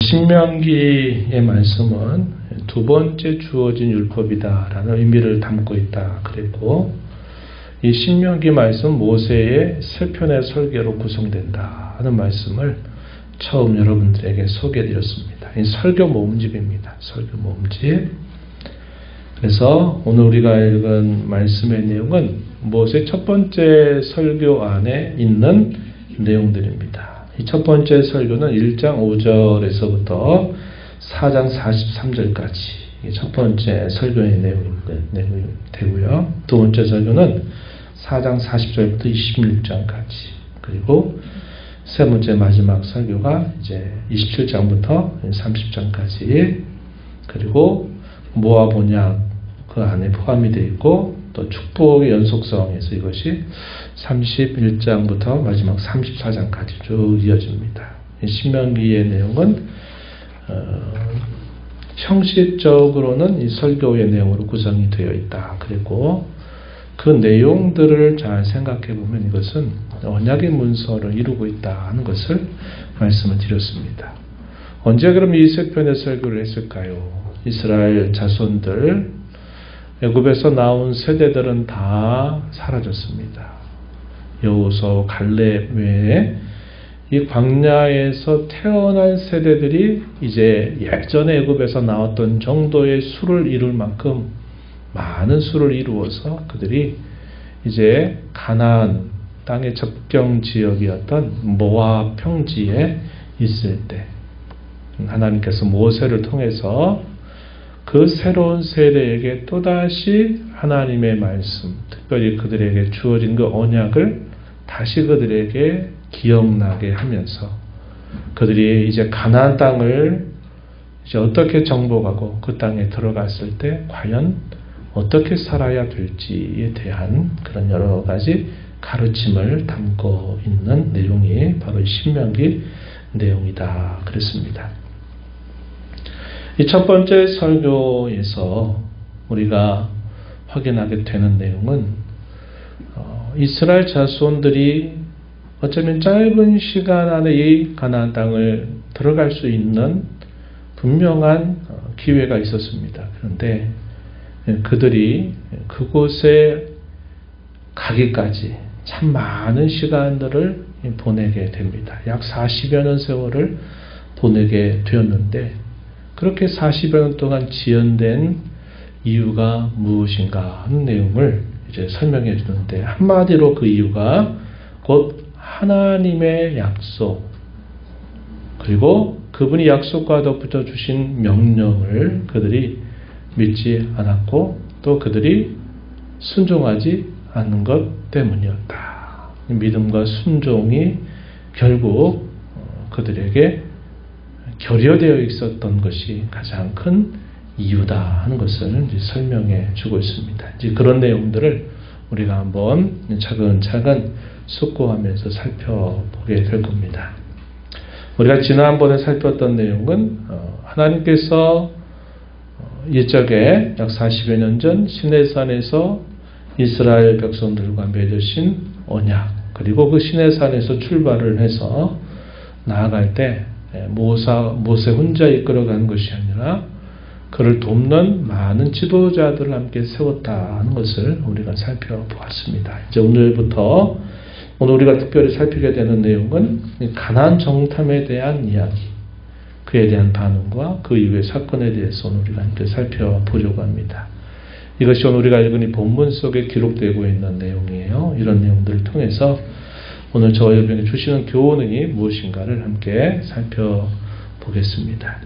신명기의 말씀은 두 번째 주어진 율법이다라는 의미를 담고 있다 그랬고, 이 신명기 말씀 모세의 세 편의 설교로 구성된다 하는 말씀을 처음 여러분들에게 소개해 드렸습니다. 이 설교 모음집입니다. 설교 모음집. 그래서 오늘 우리가 읽은 말씀의 내용은 모세 첫 번째 설교 안에 있는 내용들입니다. 이 첫 번째 설교는 1장 5절에서부터 4장 43절까지 첫 번째 설교의 내용이 되고요. 두 번째 설교는 4장 40절부터 26장까지, 그리고 세 번째 마지막 설교가 이제 27장부터 30장까지, 그리고 모압 언약 그 안에 포함이 되어 있고, 또 축복의 연속성에서 이것이 31장부터 마지막 34장까지 쭉 이어집니다. 신명기의 내용은 형식적으로는 이 설교의 내용으로 구성이 되어 있다 그리고, 그 내용들을 잘 생각해 보면 이것은 언약의 문서를 이루고 있다 하는 것을 말씀을 드렸습니다. 언제 그럼 이 세 편의 설교를 했을까요? 이스라엘 자손들, 애굽에서 나온 세대들은 다 사라졌습니다. 여호수아, 갈렙 외에 이 광야에서 태어난 세대들이 이제 예전에 애굽에서 나왔던 정도의 수를 이룰 만큼 많은 수를 이루어서 그들이 이제 가나안 땅의 접경 지역이었던 모압 평지에 있을 때 하나님께서 모세를 통해서 그 새로운 세대에게 또다시 하나님의 말씀, 특별히 그들에게 주어진 그 언약을 다시 그들에게 기억나게 하면서 그들이 이제 가나안 땅을 이제 어떻게 정복하고 그 땅에 들어갔을 때 과연 어떻게 살아야 될지에 대한 그런 여러 가지 가르침을 담고 있는 내용이 바로 신명기 내용이다 그랬습니다. 이 첫 번째 설교에서 우리가 확인하게 되는 내용은 이스라엘 자손들이 어쩌면 짧은 시간 안에 이 가나안 땅을 들어갈 수 있는 분명한 기회가 있었습니다. 그런데 그들이 그곳에 가기까지 참 많은 시간들을 보내게 됩니다. 약 40여 년 세월을 보내게 되었는데, 그렇게 40여 년 동안 지연된 이유가 무엇인가 하는 내용을 이제 설명해 주는데, 한마디로 그 이유가 곧 하나님의 약속, 그리고 그분이 약속과 덧붙여 주신 명령을 그들이 믿지 않았고 또 그들이 순종하지 않는 것 때문이었다. 믿음과 순종이 결국 그들에게 결여되어 있었던 것이 가장 큰 이유다 하는 것을 이제 설명해 주고 있습니다. 이제 그런 내용들을 우리가 한번 차근차근 숙고하면서 살펴보게 될 겁니다. 우리가 지난번에 살폈던 내용은 하나님께서 옛적에 약 40여 년 전 시내산에서 이스라엘 백성들과 맺으신 언약, 그리고 그 시내산에서 출발을 해서 나아갈 때 모세 혼자 이끌어가는 것이 아니라 그를 돕는 많은 지도자들을 함께 세웠다 하는 것을 우리가 살펴보았습니다. 이제 오늘부터 오늘 우리가 특별히 살피게 되는 내용은 가나안 정탐에 대한 이야기, 그에 대한 반응과 그 이후의 사건에 대해서 오늘 우리가 함께 살펴보려고 합니다. 이것이 오늘 우리가 읽은 이 본문 속에 기록되고 있는 내용이에요. 이런 내용들을 통해서 오늘 저와 여러분에게 주시는 교훈이 무엇인가를 함께 살펴보겠습니다.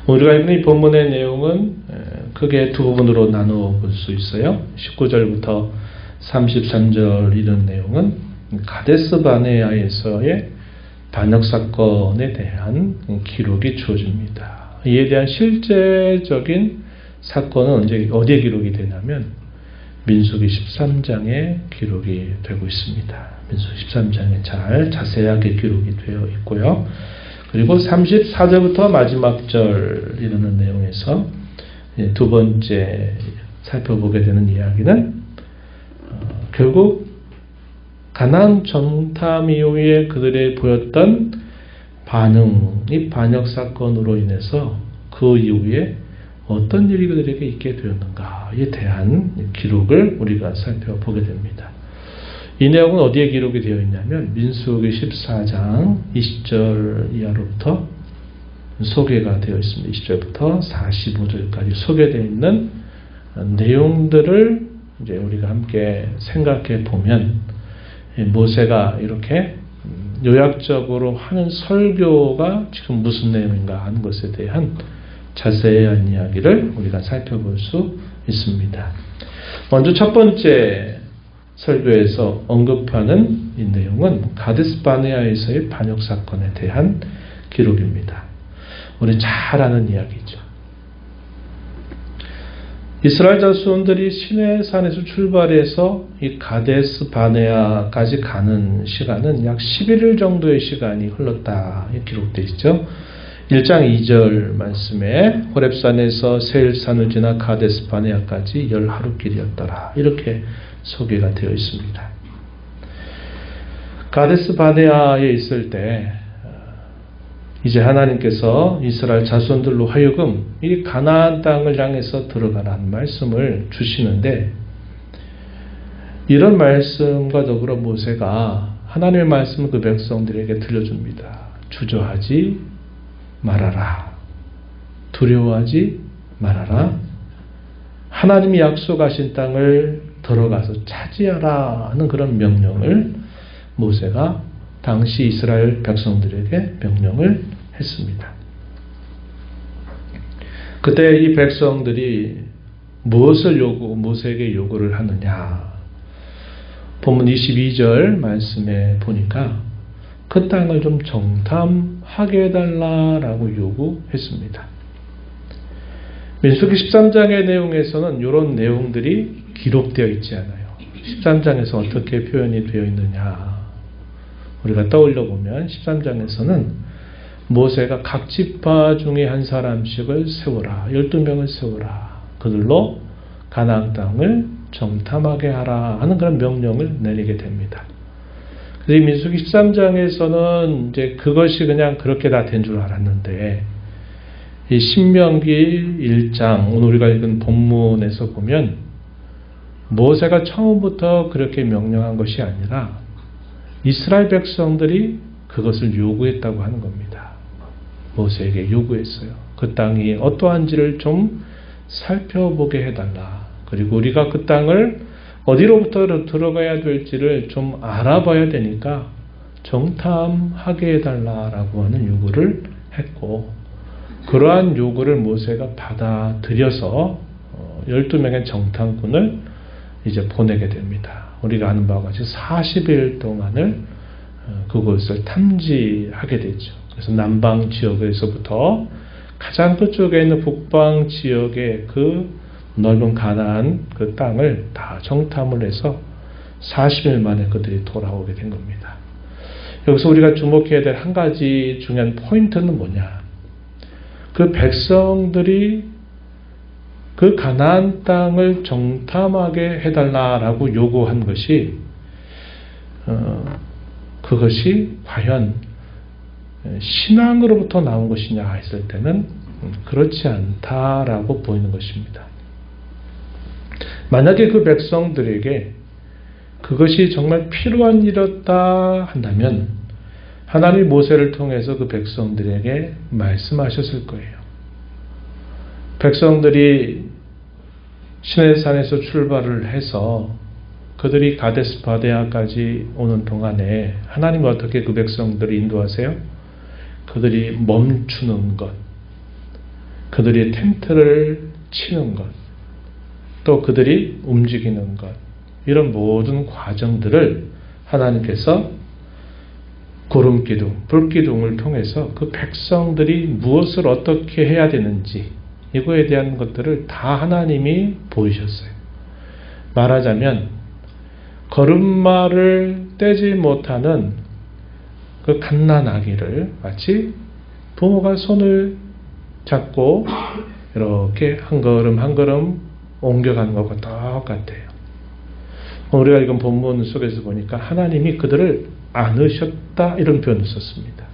오늘 우리가 읽은 이 본문의 내용은 크게 두 부분으로 나누어 볼 수 있어요. 19절부터 33절 이런 내용은 가데스 바네아에서의 반역 사건에 대한 기록이 주어집니다. 이에 대한 실제적인 사건은 어디에 기록이 되냐면 민수기 13장에 기록이 되고 있습니다. 민수기 13장에 잘 자세하게 기록이 되어 있고요. 그리고 34절부터 마지막 절 이르는 내용에서 두 번째 살펴보게 되는 이야기는 결국 가나안 정탐 이후에 그들의 보였던 반응, 이 반역 사건으로 인해서 그 이후에 어떤 일이 그들에게 있게 되었는가에 대한 기록을 우리가 살펴보게 됩니다. 이 내용은 어디에 기록이 되어 있냐면 민수기 14장 20절 이하로부터 소개가 되어 있습니다. 20절부터 45절까지 소개되어 있는 내용들을 이제 우리가 함께 생각해 보면 모세가 이렇게 요약적으로 하는 설교가 지금 무슨 내용인가 하는 것에 대한 자세한 이야기를 우리가 살펴볼 수 있습니다. 먼저 첫 번째 설교에서 언급하는 이 내용은 가데스 바네아에서의 반역 사건에 대한 기록입니다. 우리 잘 아는 이야기죠. 이스라엘 자손들이 시내산에서 출발해서 이 가데스 바네아까지 가는 시간은 약 11일 정도의 시간이 흘렀다 기록되어 있죠. 1장 2절 말씀에 호렙산에서 세일산을 지나 가데스 바네아까지 10하루길이었더라. 이렇게 소개가 되어 있습니다. 가데스 바네아에 있을 때 이제 하나님께서 이스라엘 자손들로 하여금 이 가나안 땅을 향해서 들어가라는 말씀을 주시는데 이런 말씀과 더불어 모세가 하나님의 말씀을 그 백성들에게 들려줍니다. 주저하지 말아라. 두려워하지 말아라. 하나님이 약속하신 땅을 들어가서 차지하라 하는 그런 명령을 모세가 당시 이스라엘 백성들에게 명령을 했습니다. 그때 이 백성들이 무엇을 모세에게 요구를 하느냐? 본문 22절 말씀에 보니까 그 땅을 좀 정탐하게 해달라라고 요구했습니다. 민수기 13장의 내용에서는 이런 내용들이 기록되어 있지 않아요. 13장에서 어떻게 표현이 되어 있느냐? 우리가 떠올려 보면 13장에서는 모세가 각 지파 중에 한 사람씩을 세워라. 12명을 세워라. 그들로 가나안 땅을 정탐하게 하라 하는 그런 명령을 내리게 됩니다. 그래서 이 민수기 13장에서는 이제 그것이 그냥 그렇게 다 된 줄 알았는데 이 신명기 1장 오늘 우리가 읽은 본문에서 보면 모세가 처음부터 그렇게 명령한 것이 아니라 이스라엘 백성들이 그것을 요구했다고 하는 겁니다. 모세에게 요구했어요. 그 땅이 어떠한지를 좀 살펴보게 해달라. 그리고 우리가 그 땅을 어디로부터 들어가야 될지를 좀 알아봐야 되니까 정탐하게 해달라라고 하는 요구를 했고 그러한 요구를 모세가 받아들여서 12명의 정탐꾼을 이제 보내게 됩니다. 우리가 아는 바와 같이 40일 동안을 그곳을 탐지하게 되죠. 그래서 남방 지역에서부터 가장 끝쪽에 있는 북방 지역의 그 넓은 가나안 그 땅을 다 정탐을 해서 40일 만에 그들이 돌아오게 된 겁니다. 여기서 우리가 주목해야 될 한 가지 중요한 포인트는 뭐냐? 그 백성들이 그 가나안 땅을 정탐하게 해달라라고 요구한 것이 그것이 과연 신앙으로부터 나온 것이냐 했을 때는 그렇지 않다라고 보이는 것입니다. 만약에 그 백성들에게 그것이 정말 필요한 일이었다 한다면 하나님이 모세를 통해서 그 백성들에게 말씀하셨을 거예요. 백성들이 시내산에서 출발을 해서 그들이 가데스 바네아까지 오는 동안에 하나님은 어떻게 그 백성들을 인도하세요? 그들이 멈추는 것, 그들이 텐트를 치는 것, 또 그들이 움직이는 것, 이런 모든 과정들을 하나님께서 구름기둥, 불기둥을 통해서 그 백성들이 무엇을 어떻게 해야 되는지 이거에 대한 것들을 다 하나님이 보이셨어요. 말하자면 걸음마를 떼지 못하는 그 갓난아기를 마치 부모가 손을 잡고 이렇게 한 걸음 한 걸음 옮겨가는 것과 똑같아요. 우리가 이건 본문 속에서 보니까 하나님이 그들을 안으셨다 이런 표현을 썼습니다.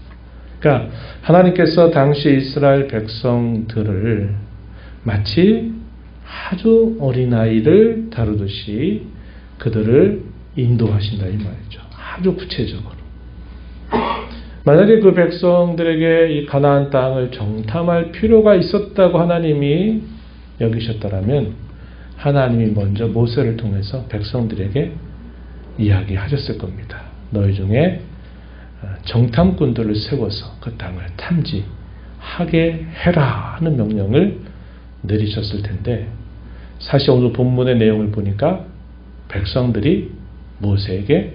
그러니까 하나님께서 당시 이스라엘 백성들을 마치 아주 어린아이를 다루듯이 그들을 인도하신다 이 말이죠. 아주 구체적으로. 만약에 그 백성들에게 이 가나안 땅을 정탐할 필요가 있었다고 하나님이 여기셨더라면 하나님이 먼저 모세를 통해서 백성들에게 이야기하셨을 겁니다. 너희 중에 정탐꾼들을 세워서 그 땅을 탐지하게 해라 하는 명령을 내리셨을 텐데 사실 오늘 본문의 내용을 보니까 백성들이 모세에게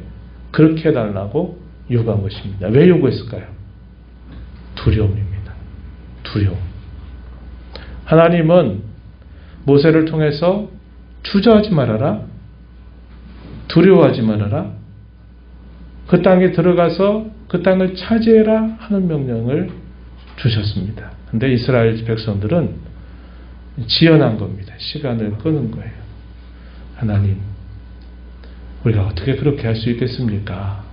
그렇게 해달라고 요구한 것입니다. 왜 요구했을까요? 두려움입니다. 두려움. 하나님은 모세를 통해서 주저하지 말아라, 두려워하지 말아라, 그 땅에 들어가서 그 땅을 차지해라 하는 명령을 주셨습니다. 근데 이스라엘 백성들은 지연한 겁니다. 시간을 끄는 거예요. 하나님, 우리가 어떻게 그렇게 할 수 있겠습니까?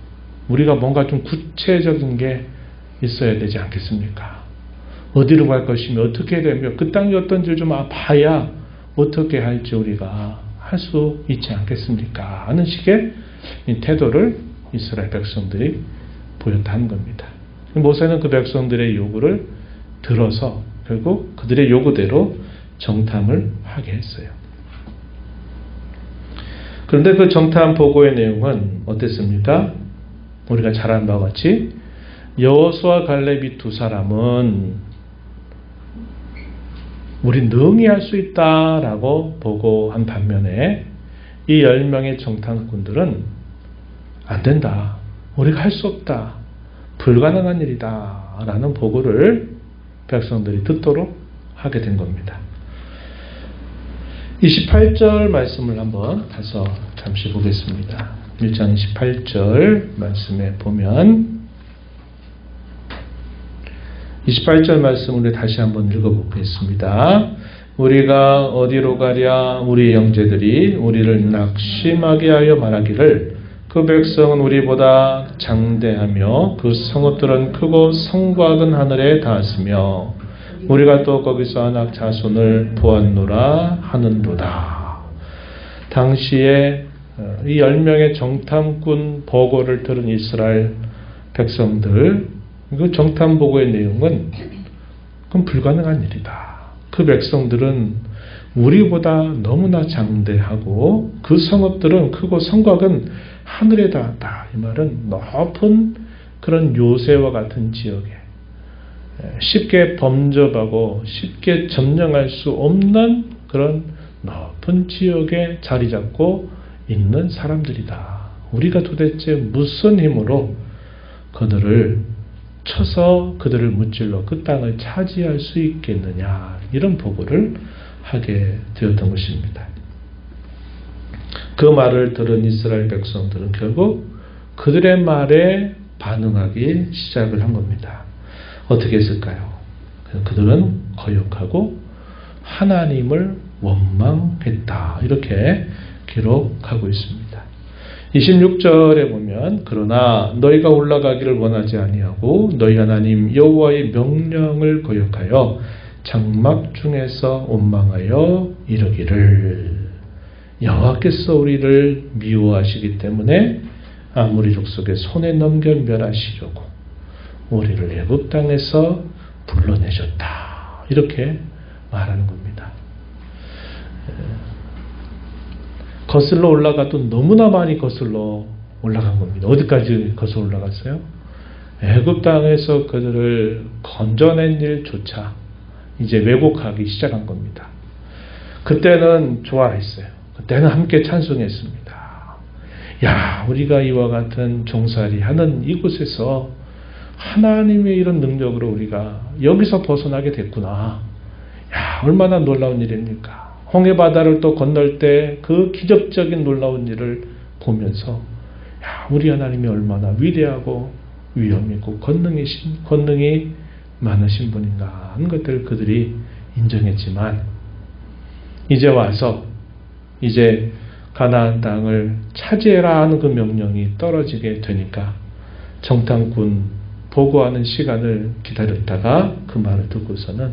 우리가 뭔가 좀 구체적인 게 있어야 되지 않겠습니까? 어디로 갈 것이며 어떻게 되며 그 땅이 어떤지 좀 봐야 어떻게 할지 우리가 할 수 있지 않겠습니까? 하는 식의 태도를 이스라엘 백성들이 보였다는 겁니다. 모세는 그 백성들의 요구를 들어서 결국 그들의 요구대로 정탐을 하게 했어요. 그런데 그 정탐 보고의 내용은 어땠습니까? 우리가 잘 아는 바와 같이 여호수아 갈렙이 두 사람은 우린 능히 할 수 있다라고 보고한 반면에 이 10명의 정탐꾼들은 안 된다. 우리가 할 수 없다. 불가능한 일이다. 라는 보고를 백성들이 듣도록 하게 된 겁니다. 28절 말씀을 한번 가서 잠시 보겠습니다. 1장 28절 말씀에 보면 28절 말씀을 다시 한번 읽어보겠습니다. 우리가 어디로 가랴 우리 형제들이 우리를 낙심하게 하여 말하기를 그 백성은 우리보다 장대하며 그 성읍들은 크고 성곽은 하늘에 닿았으며 우리가 또 거기서 아낙 자손을 보았노라 하는도다. 당시에 이 10명의 정탐꾼 보고를 들은 이스라엘 백성들, 그 정탐 보고의 내용은 그건 불가능한 일이다. 그 백성들은 우리보다 너무나 장대하고 그 성읍들은 크고 성곽은 하늘에 닿았다. 이 말은 높은 그런 요새와 같은 지역에 쉽게 범접하고 쉽게 점령할 수 없는 그런 높은 지역에 자리 잡고 있는 사람들이다. 우리가 도대체 무슨 힘으로 그들을 쳐서 그들을 무찔러 그 땅을 차지할 수 있겠느냐, 이런 보고를 하게 되었던 것입니다. 그 말을 들은 이스라엘 백성들은 결국 그들의 말에 반응하기 시작을 한 겁니다. 어떻게 했을까요? 그들은 거역하고 하나님을 원망했다. 이렇게 기록하고 있습니다. 26절에 보면 그러나 너희가 올라가기를 원하지 아니하고 너희 하나님 여호와의 명령을 거역하여 장막 중에서 원망하여 이르기를 여호와께서 우리를 미워하시기 때문에 아모리 족속의 손에 넘겨 멸하시려고 우리를 애굽 땅에서 불러내셨다. 이렇게 말하는 겁니다. 거슬러 올라가도 너무나 많이 거슬러 올라간 겁니다. 어디까지 거슬러 올라갔어요? 애굽 땅에서 그들을 건져낸 일조차 이제 왜곡하기 시작한 겁니다. 그때는 좋아했어요. 그때는 함께 찬송했습니다. 야, 우리가 이와 같은 종살이 하는 이곳에서 하나님의 이런 능력으로 우리가 여기서 벗어나게 됐구나. 야, 얼마나 놀라운 일입니까? 홍해 바다를 또 건널 때 그 기적적인 놀라운 일을 보면서 야, 우리 하나님이 얼마나 위대하고 위엄있고 권능이 많으신 분인가 하는 것들을 그들이 인정했지만 이제 와서 이제 가나안 땅을 차지해라 하는 그 명령이 떨어지게 되니까 정탐꾼 보고하는 시간을 기다렸다가 그 말을 듣고서는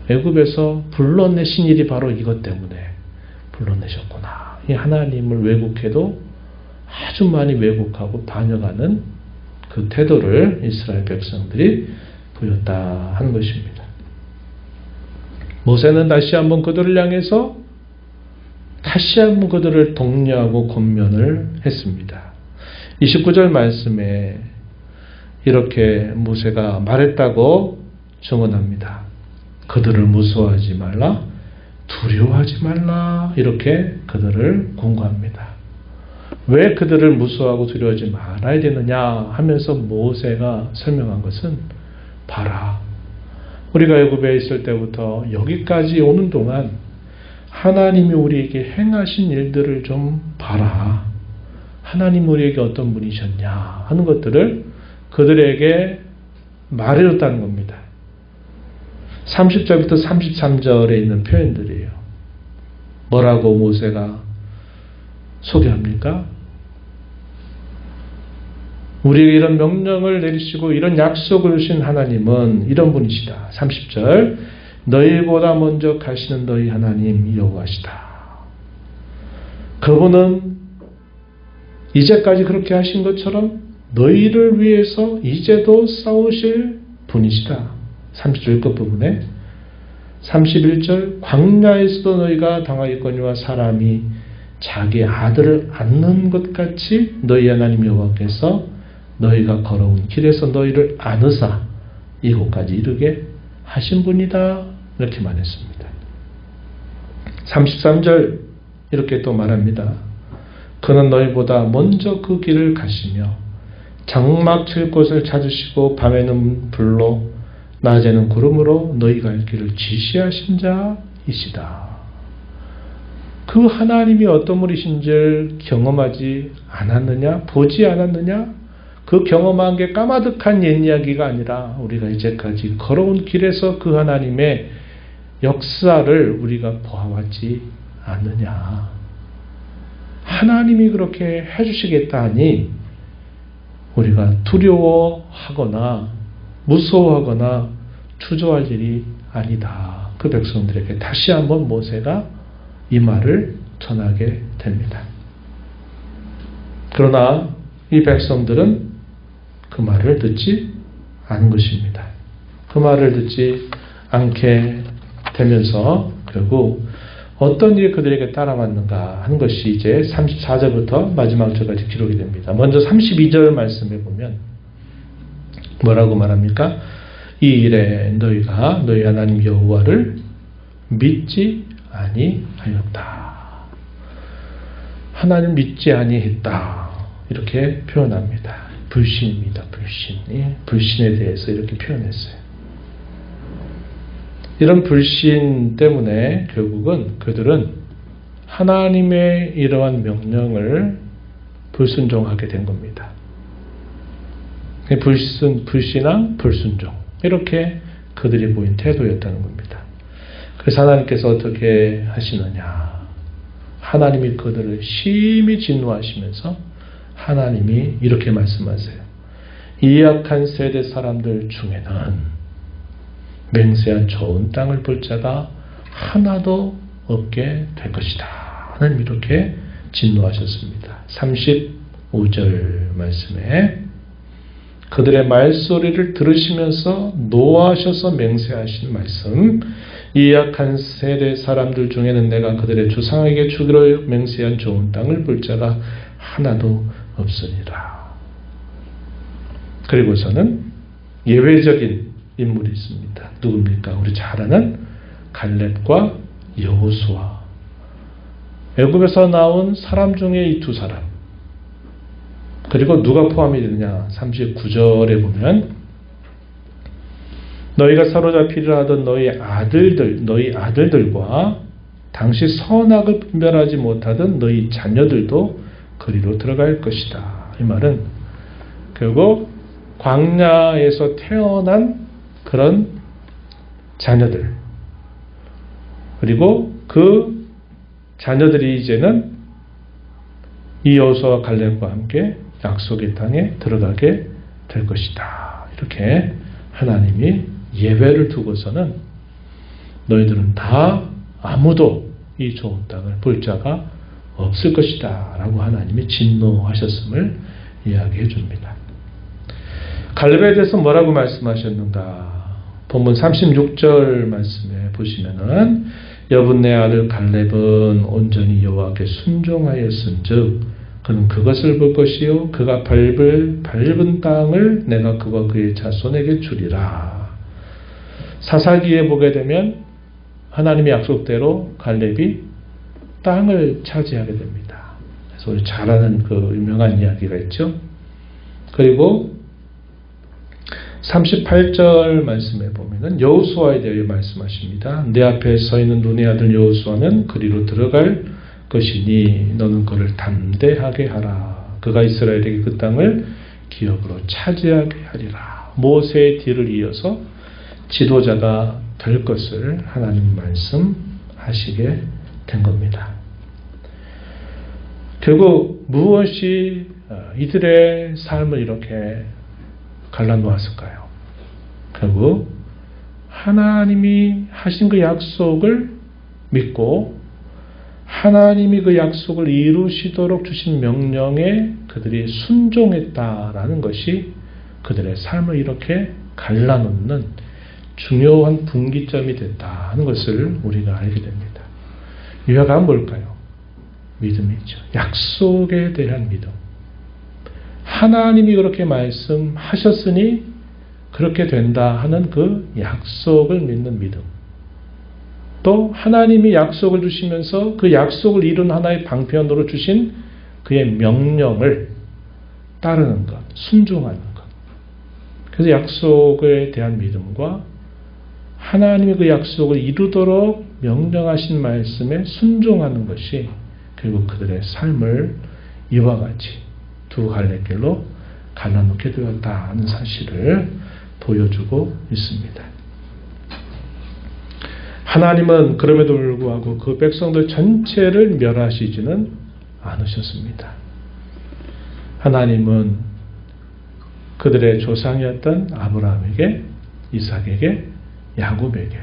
애굽에서 불러내신 일이 바로 이것 때문에 불러내셨구나. 이 하나님을 왜곡해도 아주 많이 왜곡하고 반역하는 그 태도를 이스라엘 백성들이 보였다 하는 것입니다. 모세는 다시 한번 그들을 향해서 다시 한번 그들을 독려하고 권면을 했습니다. 29절 말씀에 이렇게 모세가 말했다고 증언합니다. 그들을 무서워하지 말라, 두려워하지 말라, 이렇게 그들을 권고합니다. 왜 그들을 무서워하고 두려워하지 말아야 되느냐 하면서 모세가 설명한 것은, 봐라, 우리가 애굽에 있을 때부터 여기까지 오는 동안 하나님이 우리에게 행하신 일들을 좀 봐라. 하나님 우리에게 어떤 분이셨냐 하는 것들을 그들에게 말해줬다는 겁니다. 30절부터 33절에 있는 표현들이에요. 뭐라고 모세가 소개합니까? 우리에게 이런 명령을 내리시고 이런 약속을 주신 하나님은 이런 분이시다. 30절, 너희보다 먼저 가시는 너희 하나님 여호와시다. 그분은 이제까지 그렇게 하신 것처럼 너희를 위해서 이제도 싸우실 분이시다. 30절 끝부분에 31절, 광야에서도 너희가 당하겠거니와 사람이 자기 아들을 안는 것 같이 너희 하나님 여호와께서 너희가 걸어온 길에서 너희를 안으사 이곳까지 이르게 하신 분이다. 이렇게 말했습니다. 33절 이렇게 또 말합니다. 그는 너희보다 먼저 그 길을 가시며 장막 칠 곳을 찾으시고 밤에는 불로 낮에는 구름으로 너희 갈 길을 지시하신 자이시다. 그 하나님이 어떤 분이신지를 경험하지 않았느냐? 보지 않았느냐? 그 경험한 게 까마득한 옛 이야기가 아니라 우리가 이제까지 걸어온 길에서 그 하나님의 역사를 우리가 보아왔지 않느냐. 하나님이 그렇게 해주시겠다 하니 우리가 두려워하거나 무서워하거나 추조할 일이 아니다. 그 백성들에게 다시 한번 모세가 이 말을 전하게 됩니다. 그러나 이 백성들은 그 말을 듣지 않은 것입니다. 그 말을 듣지 않게 되면서 결국 어떤 일이 그들에게 따라왔는가 하는 것이 이제 34절부터 마지막 절까지 기록이 됩니다. 먼저 32절 말씀에 보면 뭐라고 말합니까? 이 일에 너희가 너희 하나님 여호와를 믿지 아니하였다. 하나님 믿지 아니했다. 이렇게 표현합니다. 불신입니다. 불신. 불신에 대해서 이렇게 표현했어요. 이런 불신 때문에 결국은 그들은 하나님의 이러한 명령을 불순종하게 된 겁니다. 불신앙, 불순종. 이렇게 그들이 보인 태도였다는 겁니다. 그래서 하나님께서 어떻게 하시느냐. 하나님이 그들을 심히 진노하시면서 하나님이 이렇게 말씀하세요. 이 약한 세대 사람들 중에는 맹세한 좋은 땅을 볼 자가 하나도 없게 될 것이다. 하나님 이렇게 진노하셨습니다. 35절 말씀에 그들의 말소리를 들으시면서 노하셔서 맹세하신 말씀, 이 약한 세대 사람들 중에는 내가 그들의 조상에게 주기로 맹세한 좋은 땅을 볼 자가 하나도 없으니라. 그리고서는 예외적인 인물이 있습니다. 누굽니까? 우리 잘 아는 갈렙과 여호수아. 애굽에서 나온 사람 중에 이 두 사람. 그리고 누가 포함이 되느냐? 39절에 보면 너희가 사로잡히려 하던 너희 아들들과 당시 선악을 분별하지 못하던 너희 자녀들도 그리로 들어갈 것이다. 이 말은 결국 광야에서 태어난 그런 자녀들, 그리고 그 자녀들이 이제는 이 여호수아와 갈렙과 함께 약속의 땅에 들어가게 될 것이다. 이렇게 하나님이 예배를 두고서는 너희들은 다 아무도 이 좋은 땅을 볼 자가 없을 것이다 라고 하나님이 진노하셨음을 이야기해 줍니다. 갈렙에 대해서 뭐라고 말씀하셨는가? 본문 36절 말씀에 보시면은 여분네 아들 갈렙은 온전히 여호와께 순종하였은즉 그는 그것을 볼 것이요 그가 밟은 땅을 내가 그와 그의 자손에게 주리라. 사사기에 보게 되면 하나님의 약속대로 갈렙이 땅을 차지하게 됩니다. 그래서 우리 잘 아는 그 유명한 이야기가 있죠. 그리고 38절 말씀에 보면은 여호수아에 대하여 말씀하십니다. 내 앞에 서 있는 눈의 아들 여호수아는 그리로 들어갈 것이니 너는 그를 담대하게 하라. 그가 이스라엘에게 그 땅을 기업으로 차지하게 하리라. 모세의 뒤를 이어서 지도자가 될 것을 하나님 말씀하시게 된 겁니다. 결국 무엇이 이들의 삶을 이렇게 갈라놓았을까요? 결국 하나님이 하신 그 약속을 믿고 하나님이 그 약속을 이루시도록 주신 명령에 그들이 순종했다라는 것이 그들의 삶을 이렇게 갈라놓는 중요한 분기점이 됐다는 것을 우리가 알게 됩니다. 유화가 뭘까요? 믿음이죠. 약속에 대한 믿음. 하나님이 그렇게 말씀하셨으니 그렇게 된다 하는 그 약속을 믿는 믿음. 또 하나님이 약속을 주시면서 그 약속을 이룬 하나의 방편으로 주신 그의 명령을 따르는 것, 순종하는 것. 그래서 약속에 대한 믿음과 하나님이 그 약속을 이루도록 명령하신 말씀에 순종하는 것이 결국 그들의 삶을 이와 같이 두 갈래길로 갈라놓게 되었다는 사실을 보여주고 있습니다. 하나님은 그럼에도 불구하고 그 백성들 전체를 멸하시지는 않으셨습니다. 하나님은 그들의 조상이었던 아브라함에게, 이삭에게, 야곱에게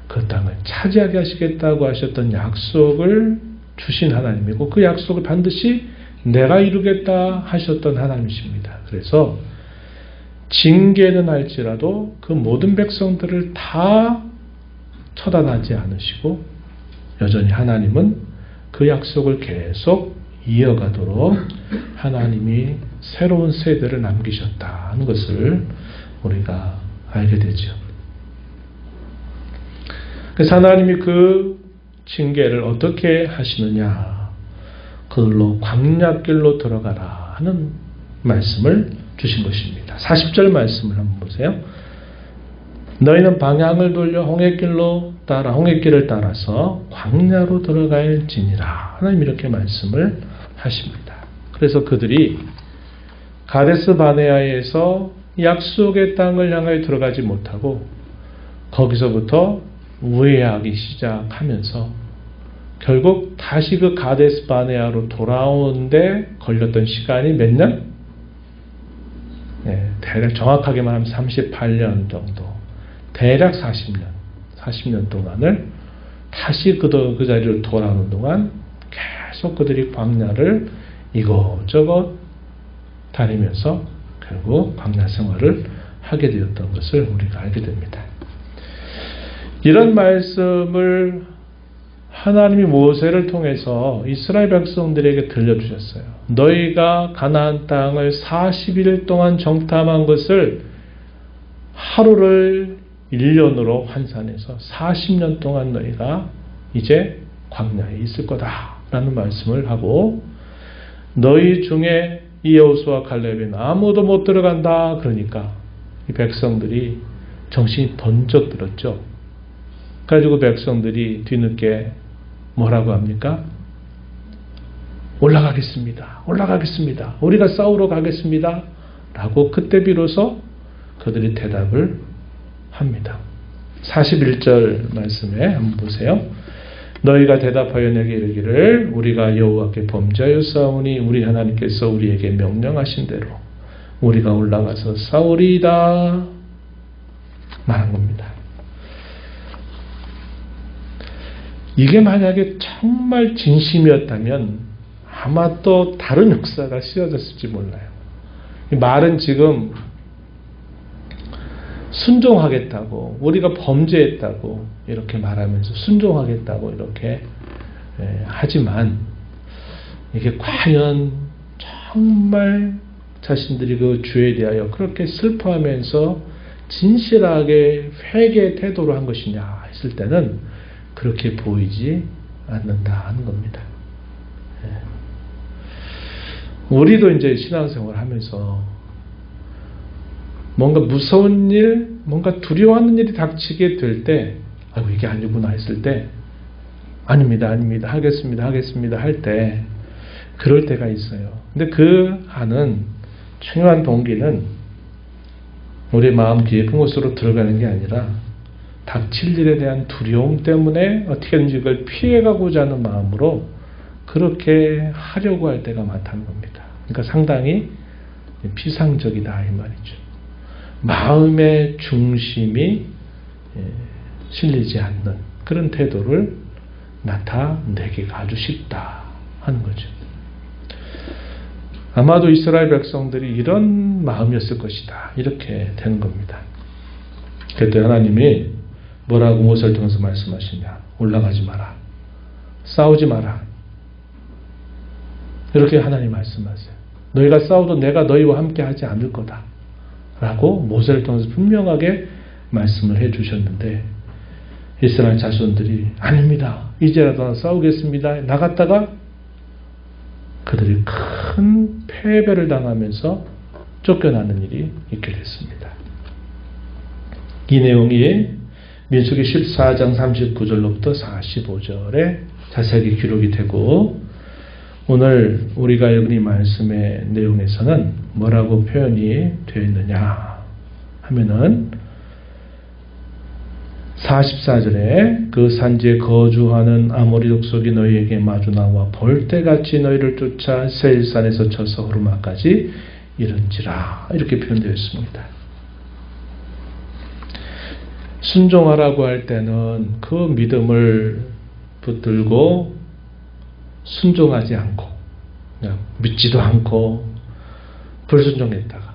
그 땅을 차지하게 하시겠다고 하셨던 약속을 주신 하나님이고 그 약속을 반드시 내가 이루겠다 하셨던 하나님이십니다. 그래서 징계는 할지라도 그 모든 백성들을 다 처단하지 않으시고 여전히 하나님은 그 약속을 계속 이어가도록 하나님이 새로운 세대를 남기셨다는 것을 우리가 알게 되죠. 그래서 하나님이 그 징계를 어떻게 하시느냐, 그걸로 광야길로 들어가라 하는 말씀을 주신 것입니다. 40절 말씀을 한번 보세요. 너희는 방향을 돌려 홍해길을 따라서 광야로 들어갈지니라. 하나님 이렇게 말씀을 하십니다. 그래서 그들이 가데스 바네아에서 약속의 땅을 향하여 들어가지 못하고 거기서부터 우회하기 시작하면서 결국 다시 그 가데스 바네아로 돌아오는데 걸렸던 시간이 몇 년? 대략 정확하게 말하면 38년 정도. 대략 40년 동안을 다시 그 자리로 돌아오는 동안 계속 그들이 광야를 이것저것 다니면서 결국 광야 생활을 하게 되었던 것을 우리가 알게 됩니다. 이런 말씀을 하나님이 모세를 통해서 이스라엘 백성들에게 들려주셨어요. 너희가 가나안 땅을 40일 동안 정탐한 것을 하루를 1년으로 환산해서 40년 동안 너희가 이제 광야에 있을 거다라는 말씀을 하고 너희 중에 이 여호수아 갈렙은 아무도 못 들어간다. 그러니까 이 백성들이 정신이 번쩍 들었죠. 그래가지고 백성들이 뒤늦게 뭐라고 합니까? 올라가겠습니다. 우리가 싸우러 가겠습니다. 라고 그때 비로소 그들이 대답을 합니다. 41절 말씀에 한번 보세요. 너희가 대답하여 내게 이르기를 우리가 여호와께 범죄하였사오니 우리 하나님께서 우리에게 명령하신 대로 우리가 올라가서 싸우리이다 말한 겁니다. 이게 만약에 정말 진심이었다면 아마 또 다른 역사가 씌워졌을지 몰라요. 이 말은 지금 순종하겠다고, 우리가 범죄했다고 이렇게 말하면서 순종하겠다고 이렇게 하지만 이게 과연 정말 자신들이 그 주에 대하여 그렇게 슬퍼하면서 진실하게 회개의 태도로 한 것이냐 했을 때는 그렇게 보이지 않는다 하는 겁니다. 우리도 이제 신앙생활을 하면서 뭔가 무서운 일, 뭔가 두려워하는 일이 닥치게 될 때, 아이고 이게 아니구나 했을 때, 아닙니다, 아닙니다, 하겠습니다 할 때, 그럴 때가 있어요. 근데 그 하는 중요한 동기는 우리 마음 깊은 곳으로 들어가는 게 아니라 닥칠 일에 대한 두려움 때문에 어떻게든지 그걸 피해가고자 하는 마음으로 그렇게 하려고 할 때가 많다는 겁니다. 그러니까 상당히 피상적이다 이 말이죠. 마음의 중심이 실리지 않는 그런 태도를 나타내기가 아주 쉽다 하는 거죠. 아마도 이스라엘 백성들이 이런 마음이었을 것이다 이렇게 되는 겁니다. 그때 하나님이 뭐라고 모세를 통해서 말씀하시냐, 올라가지 마라, 싸우지 마라, 이렇게 하나님 말씀하세요. 너희가 싸워도 내가 너희와 함께 하지 않을 거다 라고 모세를 통해서 분명하게 말씀을 해 주셨는데, 이스라엘 자손들이 아닙니다, 이제라도 싸우겠습니다 나갔다가 그들이 큰 패배를 당하면서 쫓겨나는 일이 있게 됐습니다. 이 내용이 민수기 14장 39절로부터 45절에 자세하게 기록이 되고, 오늘 우리가 읽은 이 말씀의 내용에서는 뭐라고 표현이 되어 있느냐 하면은 44절에 그 산지에 거주하는 아모리 족속이 너희에게 마주 나와 벌떼같이 너희를 쫓아 세일산에서 쳐서 호르마까지 이른지라 이렇게 표현되어 있습니다. 순종하라고 할 때는 그 믿음을 붙들고 순종하지 않고 그냥 믿지도 않고 불순종했다가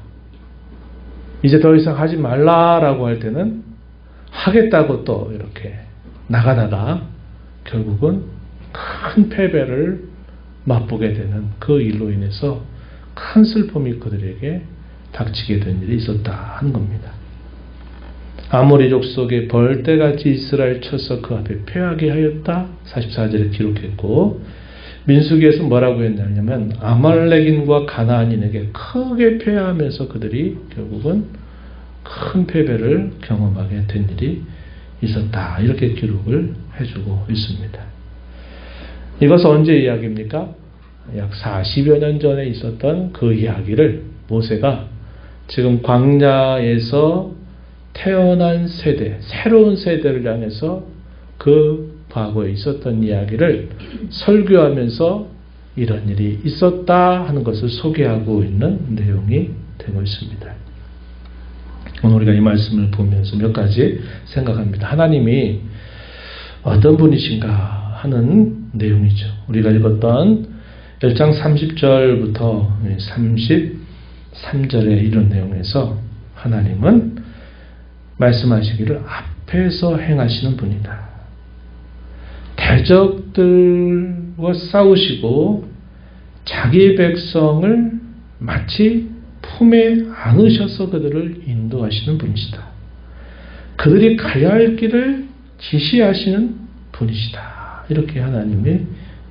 이제 더 이상 하지 말라라고 할 때는 하겠다고 또 이렇게 나가다가 결국은 큰 패배를 맛보게 되는 그 일로 인해서 큰 슬픔이 그들에게 닥치게 된 일이 있었다 하는 겁니다. 아모리 족속의 벌떼같이 이스라엘 쳐서 그 앞에 패하게 하였다 44절에 기록했고, 민수기에서 뭐라고 했냐면 아말렉인과 가나안인에게 크게 패하면서 그들이 결국은 큰 패배를 경험하게 된 일이 있었다 이렇게 기록을 해주고 있습니다. 이것은 언제 이야기입니까? 약 40여 년 전에 있었던 그 이야기를 모세가 지금 광야에서 태어난 세대, 새로운 세대를 향해서 그 과거에 있었던 이야기를 설교하면서 이런 일이 있었다 하는 것을 소개하고 있는 내용이 되고 있습니다. 오늘 우리가 이 말씀을 보면서 몇 가지 생각합니다. 하나님이 어떤 분이신가 하는 내용이죠. 우리가 읽었던 1장 30절부터 33절의 이런 내용에서 하나님은 말씀하시기를 앞에서 행하시는 분이다. 대적들과 싸우시고 자기의 백성을 마치 품에 안으셔서 그들을 인도하시는 분이시다. 그들이 가야 할 길을 지시하시는 분이시다. 이렇게 하나님이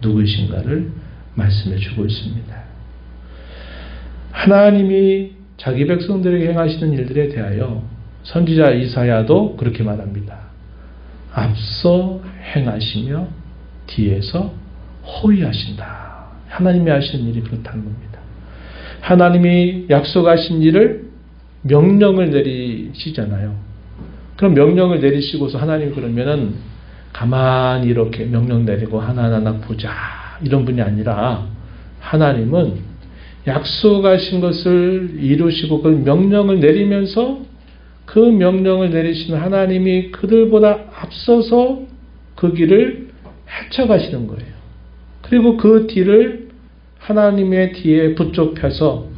누구이신가를 말씀해 주고 있습니다. 하나님이 자기 백성들에게 행하시는 일들에 대하여 선지자 이사야도 그렇게 말합니다. 앞서 행하시며 뒤에서 호위하신다. 하나님이 하시는 일이 그렇다는 겁니다. 하나님이 약속하신 일을 명령을 내리시잖아요. 그럼 명령을 내리시고서 하나님이 그러면은 가만히 이렇게 명령 내리고 하나하나 보자 이런 분이 아니라 하나님은 약속하신 것을 이루시고 그 명령을 내리면서 그 명령을 내리신 하나님이 그들보다 앞서서 그 길을 헤쳐가시는 거예요. 그리고 그 뒤를 하나님의 뒤에 붙잡혀서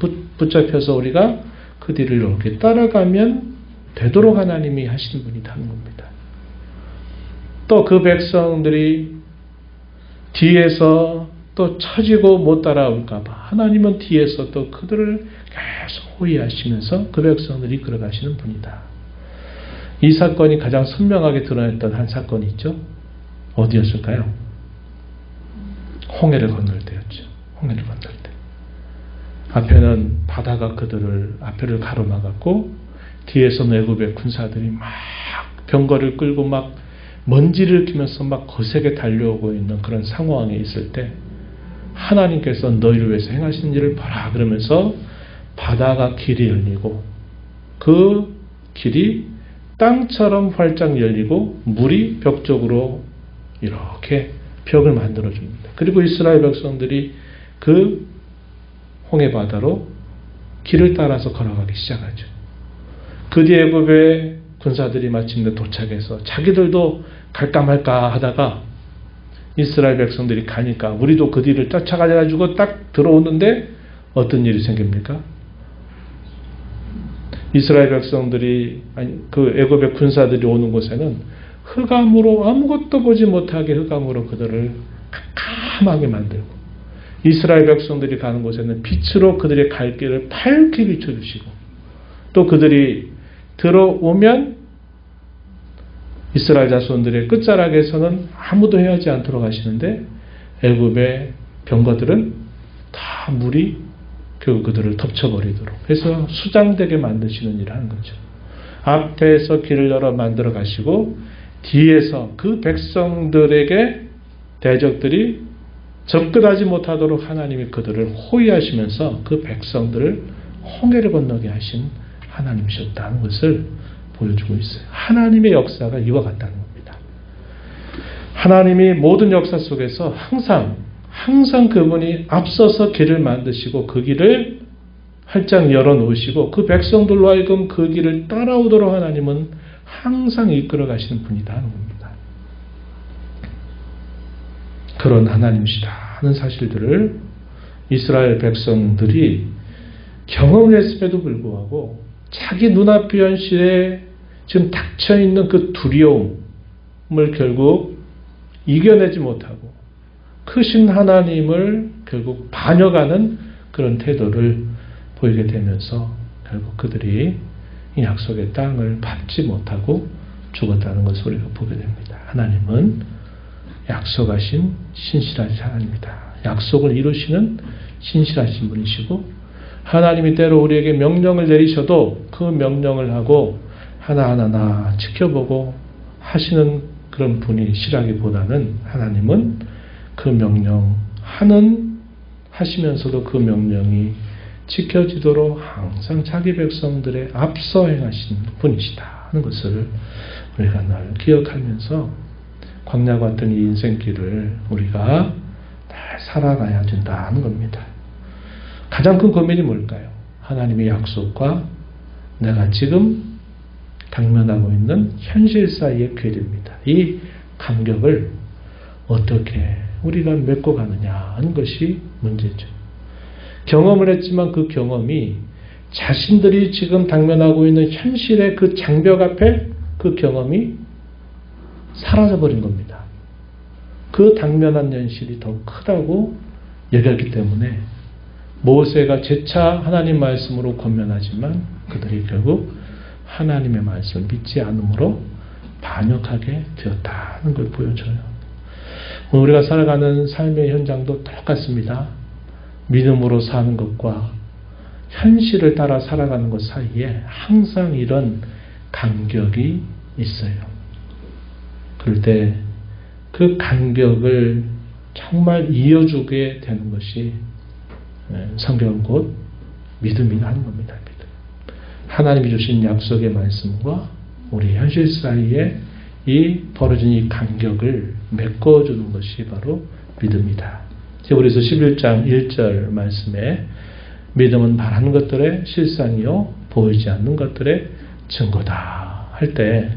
우리가 그 뒤를 이렇게 따라가면 되도록 하나님이 하시는 분이라는 겁니다. 또 그 백성들이 뒤에서 또 처지고 못 따라올까봐 하나님은 뒤에서 또 그들을 계속 호위하시면서 그 백성들이 이끌어가시는 분이다. 이 사건이 가장 선명하게 드러냈던 한 사건이 있죠. 어디였을까요? 홍해를 건널 때였죠. 홍해를 건널 때. 앞에는 바다가 그들을 앞에를 가로막았고 뒤에서 애굽의 군사들이 막 병거를 끌고 막 먼지를 일으키면서 막 거세게 달려오고 있는 그런 상황에 있을 때 하나님께서 너희를 위해서 행하신 일을 봐라 그러면서 바다가 길이 열리고 그 길이 땅처럼 활짝 열리고 물이 벽 쪽으로 이렇게 벽을 만들어 줍니다. 그리고 이스라엘 백성들이 그 홍해 바다로 길을 따라서 걸어가기 시작하죠. 그 뒤에 애굽의 군사들이 마침내 도착해서 자기들도 갈까 말까 하다가 이스라엘 백성들이 가니까 우리도 그 뒤를 쫓아가가지고 딱 들어오는데 어떤 일이 생깁니까? 이스라엘 백성들이 그 애굽의 군사들이 오는 곳에는 흑암으로 아무것도 보지 못하게 흑암으로 그들을 캄캄하게 만들고 이스라엘 백성들이 가는 곳에는 빛으로 그들의 갈 길을 밝게 비춰주시고 또 그들이 들어오면 이스라엘 자손들의 끝자락에서는 아무도 헤어지지 않도록 하시는데 애굽의 병거들은 다 물이 결국 그들을 덮쳐버리도록 해서 수장되게 만드시는 일을 하는 거죠. 앞에서 길을 열어 만들어 가시고 뒤에서 그 백성들에게 대적들이 접근하지 못하도록 하나님이 그들을 호위하시면서 그 백성들을 홍해를 건너게 하신 하나님이셨다는 것을 보여주고 있어요. 하나님의 역사가 이와 같다는 겁니다. 하나님이 모든 역사 속에서 항상 그분이 앞서서 길을 만드시고 그 길을 활짝 열어놓으시고 그 백성들로 하여금 그 길을 따라오도록 하나님은 항상 이끌어 가시는 분이다 하는 겁니다. 그런 하나님이시다 하는 사실들을 이스라엘 백성들이 경험을 했음에도 불구하고 자기 눈앞의 현실에 지금 닥쳐있는 그 두려움을 결국 이겨내지 못하고 크신 하나님을 결국 반역하는 그런 태도를 보이게 되면서 결국 그들이 이 약속의 땅을 받지 못하고 죽었다는 것을 우리가 보게 됩니다. 하나님은 약속하신 신실하신 하나님입니다. 약속을 이루시는 신실하신 분이시고 하나님이 때로 우리에게 명령을 내리셔도 그 명령을 하고 하나하나 지켜보고 하시는 그런 분이시라기보다는 하나님은 그 명령 하시면서도 그 명령이 지켜지도록 항상 자기 백성들의 앞서 행하신 분이시다 하는 것을 우리가 늘 기억하면서 광야 같은 이 인생길을 우리가 잘 살아가야 된다는 겁니다. 가장 큰 고민이 뭘까요? 하나님의 약속과 내가 지금 당면하고 있는 현실 사이의 괴리입니다. 이 간격을 어떻게 우리가 맺고 가느냐 하는 것이 문제죠. 경험을 했지만 그 경험이 자신들이 지금 당면하고 있는 현실의 그 장벽 앞에 그 경험이 사라져버린 겁니다. 그 당면한 현실이 더 크다고 여겼기 때문에 모세가 재차 하나님 말씀으로 권면하지만 그들이 결국 하나님의 말씀을 믿지 않음으로 반역하게 되었다는 걸 보여줘요. 우리가 살아가는 삶의 현장도 똑같습니다. 믿음으로 사는 것과 현실을 따라 살아가는 것 사이에 항상 이런 간격이 있어요. 그럴 때 그 간격을 정말 이어주게 되는 것이 성경은 곧 믿음이라 하는 겁니다. 믿음. 하나님이 주신 약속의 말씀과 우리 현실 사이에 이 벌어진 이 간격을 메꿔주는 것이 바로 믿음이다. 히브리서 11장 1절 말씀에 믿음은 말하는 것들의 실상이요 보이지 않는 것들의 증거다 할 때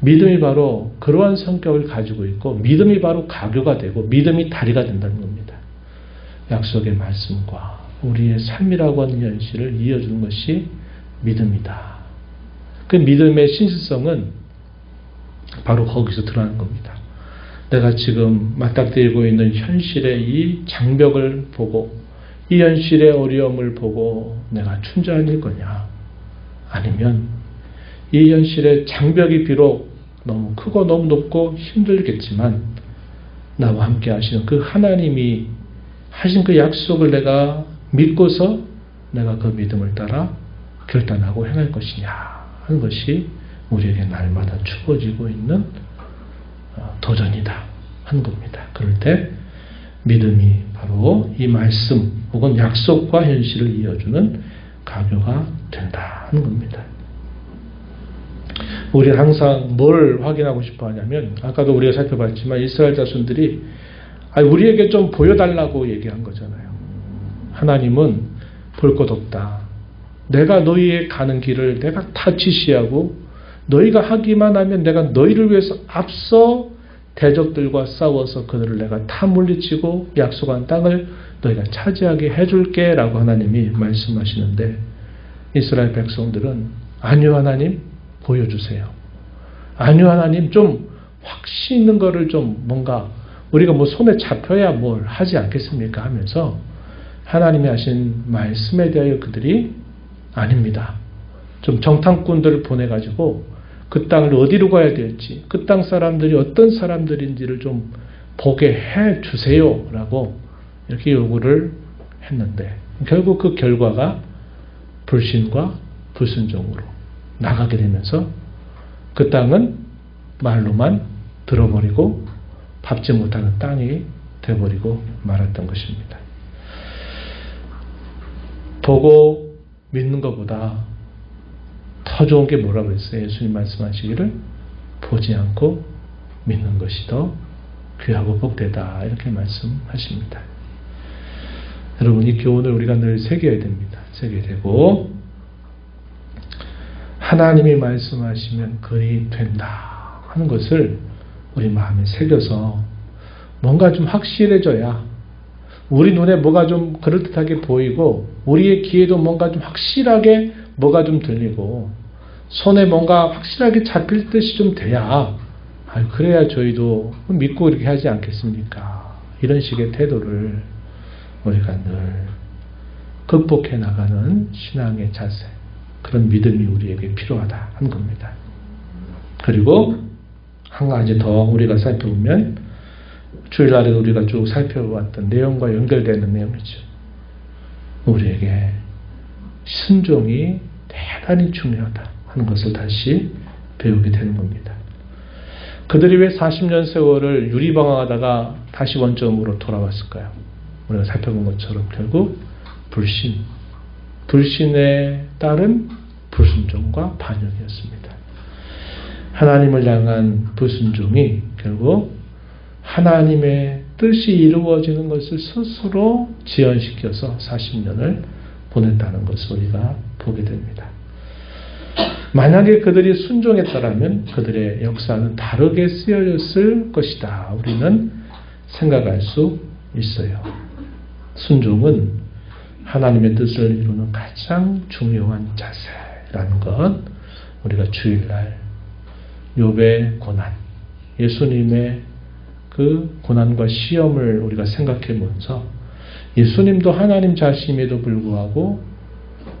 믿음이 바로 그러한 성격을 가지고 있고 믿음이 바로 가교가 되고 믿음이 다리가 된다는 겁니다. 약속의 말씀과 우리의 삶이라고 하는 현실을 이어주는 것이 믿음이다. 그 믿음의 신실성은 바로 거기서 드러나는 겁니다. 내가 지금 맞닥뜨리고 있는 현실의 이 장벽을 보고 이 현실의 어려움을 보고 내가 춘자할 거냐, 아니면 이 현실의 장벽이 비록 너무 크고 너무 높고 힘들겠지만 나와 함께 하시는 그 하나님이 하신 그 약속을 내가 믿고서 내가 그 믿음을 따라 결단하고 행할 것이냐 하는 것이 우리에게 날마다 주어지고 있는 도전이다 하는 겁니다. 그럴 때 믿음이 바로 이 말씀 혹은 약속과 현실을 이어주는 가교가 된다 하는 겁니다. 우리는 항상 뭘 확인하고 싶어 하냐면 아까도 우리가 살펴봤지만 이스라엘 자손들이 우리에게 좀 보여달라고 얘기한 거잖아요. 하나님은 볼 것 없다. 내가 너희의 가는 길을 내가 다 지시하고 너희가 하기만 하면 내가 너희를 위해서 앞서 대적들과 싸워서 그들을 내가 다 물리치고 약속한 땅을 너희가 차지하게 해줄게 라고 하나님이 말씀하시는데 이스라엘 백성들은 아니요 하나님 보여주세요. 아니요 하나님 좀 확신 있는 거를 좀 뭔가 우리가 뭐 손에 잡혀야 뭘 하지 않겠습니까 하면서 하나님이 하신 말씀에 대하여 그들이 아닙니다. 좀 정탐꾼들을 보내가지고 그 땅을 어디로 가야 될지 그 땅 사람들이 어떤 사람들인지를 좀 보게 해 주세요 라고 이렇게 요구를 했는데 결국 그 결과가 불신과 불순종으로 나가게 되면서 그 땅은 말로만 들어버리고 밟지 못하는 땅이 되어버리고 말았던 것입니다. 보고 믿는 것보다 더 좋은 게 뭐라고 그랬어요? 예수님 말씀하시기를 보지 않고 믿는 것이 더 귀하고 복되다 이렇게 말씀하십니다. 여러분 이 교훈을 우리가 늘 새겨야 됩니다. 새겨야 되고 하나님이 말씀하시면 그리 된다 하는 것을 우리 마음에 새겨서 뭔가 좀 확실해져야 우리 눈에 뭐가 좀 그럴듯하게 보이고 우리의 귀에도 뭔가 좀 확실하게 뭐가 좀 들리고 손에 뭔가 확실하게 잡힐 듯이 좀 돼야 그래야 저희도 믿고 이렇게 하지 않겠습니까? 이런 식의 태도를 우리가 늘 극복해 나가는 신앙의 자세 그런 믿음이 우리에게 필요하다 한 겁니다. 그리고 한 가지 더 우리가 살펴보면 주일날에 우리가 쭉 살펴보았던 내용과 연결되는 내용이죠. 우리에게 순종이 대단히 중요하다 하는 것을 다시 배우게 되는 겁니다. 그들이 왜 40년 세월을 유리방황하다가 다시 원점으로 돌아왔을까요? 우리가 살펴본 것처럼 결국 불신에 따른 불순종과 반역이었습니다. 하나님을 향한 불순종이 결국 하나님의 뜻이 이루어지는 것을 스스로 지연시켜서 40년을 보냈다는 것을 우리가 보게 됩니다. 만약에 그들이 순종했더라면 그들의 역사는 다르게 쓰여졌을 것이다. 우리는 생각할 수 있어요. 순종은 하나님의 뜻을 이루는 가장 중요한 자세라는 것 우리가 주일날 욥의 고난, 예수님의 그 고난과 시험을 우리가 생각해 보면서 예수님도 하나님 자신임에도 불구하고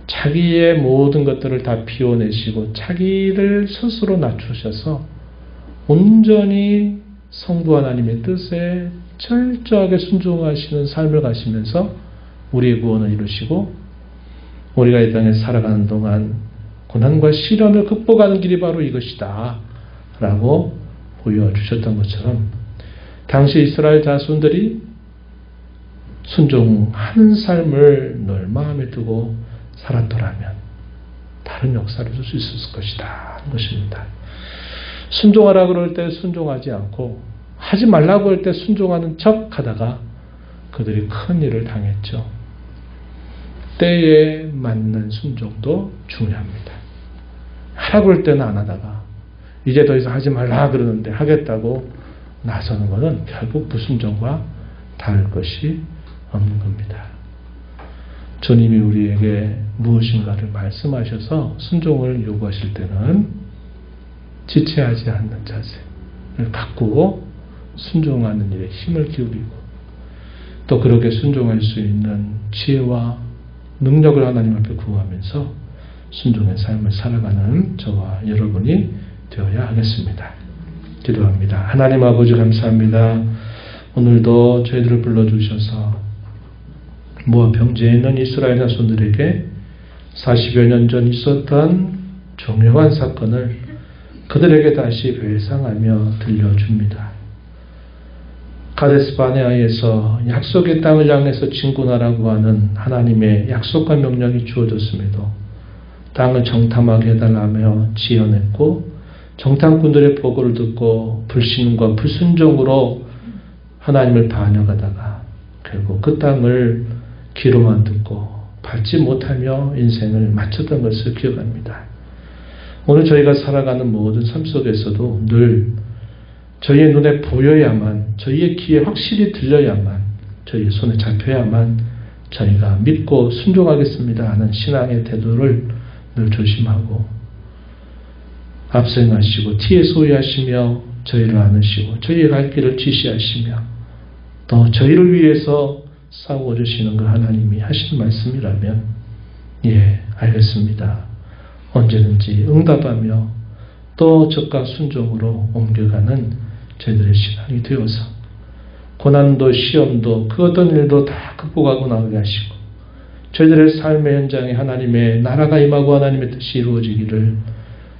자기의 모든 것들을 다 비워내시고 자기를 스스로 낮추셔서 온전히 성부 하나님의 뜻에 철저하게 순종하시는 삶을 가시면서 우리의 구원을 이루시고 우리가 이 땅에 살아가는 동안 고난과 시련을 극복하는 길이 바로 이것이다 라고 보여주셨던 것처럼 당시 이스라엘 자손들이 순종하는 삶을 늘 마음에 두고 살았더라면 다른 역사를 쓸 수 있었을 것이다 하는 것입니다. 순종하라 그럴 때 순종하지 않고 하지 말라고 할 때 순종하는 척 하다가 그들이 큰 일을 당했죠. 때에 맞는 순종도 중요합니다. 하라고 할 때는 안 하다가 이제 더 이상 하지 말라 그러는데 하겠다고 나서는 것은 결국 불순종과 다를 것이 없는 겁니다. 주님이 우리에게 무엇인가를 말씀하셔서 순종을 요구하실 때는 지체하지 않는 자세를 갖고 순종하는 일에 힘을 기울이고 또 그렇게 순종할 수 있는 지혜와 능력을 하나님 앞에 구하면서 순종의 삶을 살아가는 저와 여러분이 되어야 하겠습니다. 기도합니다. 하나님 아버지 감사합니다. 오늘도 저희들을 불러주셔서 모압 평지에 있는 이스라엘 자손들에게 40여 년 전 있었던 중요한 사건을 그들에게 다시 회상하며 들려줍니다. 가데스 바네아에서 약속의 땅을 향해서 진군하라고 하는 하나님의 약속과 명령이 주어졌음에도 땅을 정탐하게 해달라며 지어냈고 정탐꾼들의 보고를 듣고 불신과 불순종으로 하나님을 반역하다가 결국 그 땅을 귀로만 듣고 밟지 못하며 인생을 마쳤던 것을 기억합니다. 오늘 저희가 살아가는 모든 삶 속에서도 늘 저희의 눈에 보여야만, 저희의 귀에 확실히 들려야만, 저희의 손에 잡혀야만 저희가 믿고 순종하겠습니다 하는 신앙의 태도를 늘 조심하고 앞서행하시고 티에 소유하시며 저희를 안으시고 저희의 갈 길을 지시하시며 또 저희를 위해서 싸워 주시는 그 하나님이 하신 말씀이라면 예, 알겠습니다. 언제든지 응답하며 또 적각 순종으로 옮겨가는 저희들의 신앙이 되어서 고난도 시험도 그 어떤 일도 다 극복하고 나가게 하시고 저희들의 삶의 현장에 하나님의 나라가 임하고 하나님의 뜻이 이루어지기를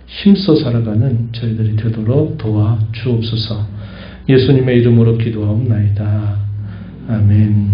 힘써 살아가는 저희들이 되도록 도와주옵소서. 예수님의 이름으로 기도하옵나이다. 아멘.